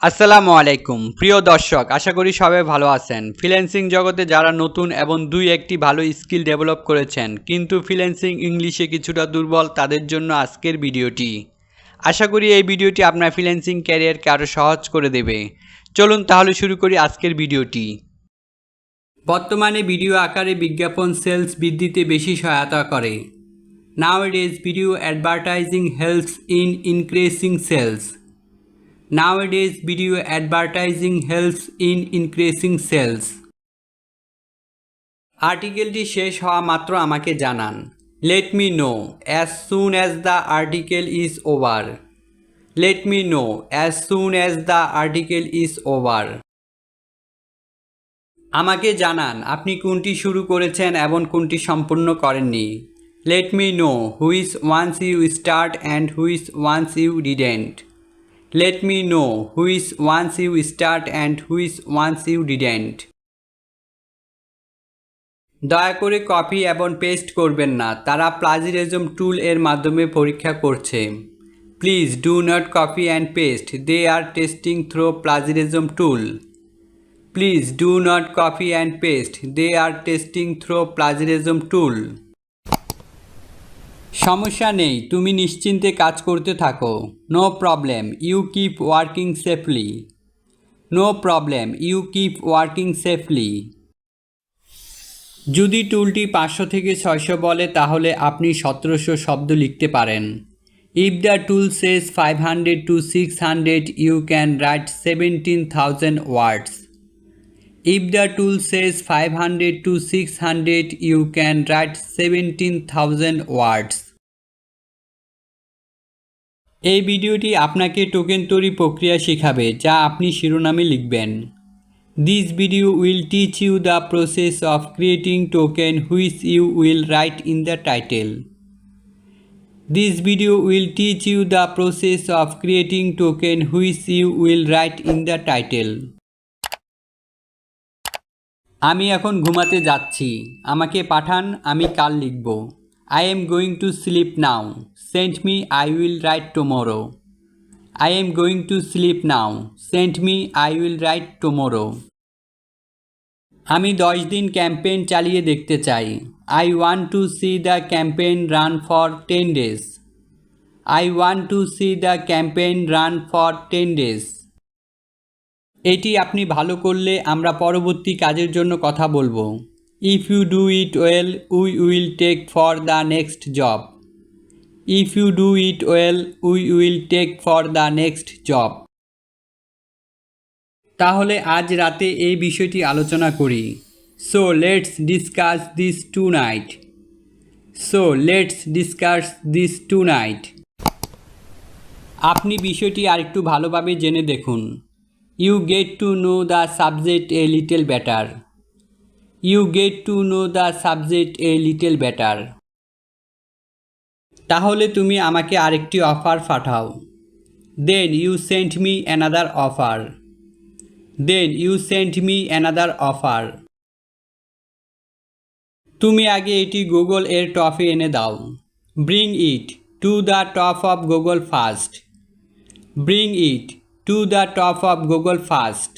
আসসালামু আলাইকুম প্রিয় দর্শক, আশা করি সবাই ভালো আছেন। ফ্রিল্যান্সিং জগতে যারা নতুন এবং একটি ভালো স্কিল ডেভেলপ করেছেন কিন্তু ফ্রিল্যান্সিং ইংলিশে কিছুটা দুর্বল, তাদের জন্য আজকের ভিডিওটি। আশা করি এই ভিডিওটি আপনার ফ্রিল্যান্সিং ক্যারিয়ারকে আরও সহজ করে দেবে। চলুন তাহলে শুরু করি আজকের ভিডিওটি। বর্তমানে ভিডিও আকারে বিজ্ঞাপন সেলস বৃদ্ধিতে বেশি সহায়তা করে। Nowadays video advertising helps in increasing sales. Nowadays video advertising helps in increasing sales. আর্টিকেলটি শেষ হওয়া মাত্র আমাকে জানান। Let me know as soon as the article is over. Let me know as soon as the article is over. আমাকে জানান আপনি কোনটি শুরু করেছেন এবং কোনটি সম্পূর্ণ করেননি। Let me know which ones you start and which ones you didn't. Let me know which ones you start and which ones you didn't. দয়া করে কপি এবং পেস্ট করবেন না, তারা প্লাজিয়ারিজম টুল এর মাধ্যমে পরীক্ষা করছে। Please do not copy and paste. They are testing through plagiarism tool. Please do not copy and paste. They are testing through plagiarism tool. সমস্যা নেই, তুমি নিশ্চিন্তে কাজ করতে থাকো। No problem, you keep working safely. No problem, you keep working safely. যদি টুলটি 500 থেকে 600 বলে তাহলে আপনি 1700 শব্দ লিখতে পারেন। If the tool says 500 to 600 you can write 17,000 words. If the tool says 500 to 600 you can write 17,000 words. এই ভিডিওটি আপনাকে টোকেন তৈরি প্রক্রিয়া শেখাবে যা আপনি শিরোনামে লিখবেন। This video will teach you the process of creating token which you will write in the title. This video will teach you the process of creating token which you will write in the title. আমি এখন ঘুমাতে যাচ্ছি, আমাকে পাঠান, আমি কাল লিখব। I am going to sleep now. Send me, I will write tomorrow. I am going to sleep now. Send me, I will write tomorrow. আমি 10 দিন ক্যাম্পেইন চালিয়ে দেখতে চাই। I want to see the campaign run for 10 days. I want to see the campaign run for 10 days. এটি আপনি ভালো করলে আমরা পরবর্তী কাজের জন্য কথা বলবো। If you do it well, we will take for the next job. If you do it well, we will take for the next job. তাহলে আজ রাতে এই বিষয়টি আলোচনা করি। So let's discuss this tonight. So let's discuss this tonight. আপনি বিষয়টি আরেকটু ভালোভাবে জেনে দেখুন। You get to know the subject a little better. You get to know the subject a little better. তাহলে তুমি আমাকে আরেকটি offer Pathao. Then you sent me another offer. Then you sent me another offer. তুমি আগে এটি Google এর টপে এনে দাও। Bring it to the top of Google first. Bring it to the top of Google first.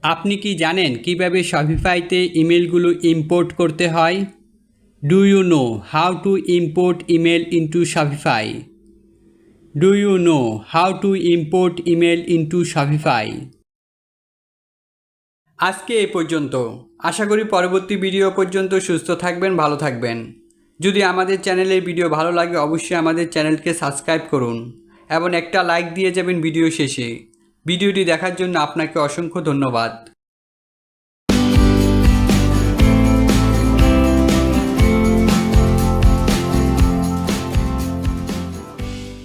আপনি কি জানেন কিভাবে শপিফাইতে ইমেলগুলো ইম্পোর্ট করতে হয়? Do you know how to import email into Shopify? Do you know how to import email into Shopify? আজকে এই পর্যন্ত। আশা করি পরবর্তী ভিডিও পর্যন্ত সুস্থ থাকবেন, ভালো থাকবেন। যদি আমাদের চ্যানেলের ভিডিও ভালো লাগে অবশ্যই আমাদের চ্যানেলকে সাবস্ক্রাইব করুন এবং একটা লাইক দিয়ে যাবেন ভিডিও শেষে। ভিডিওটি দেখার জন্য আপনাকে অসংখ্য ধন্যবাদ।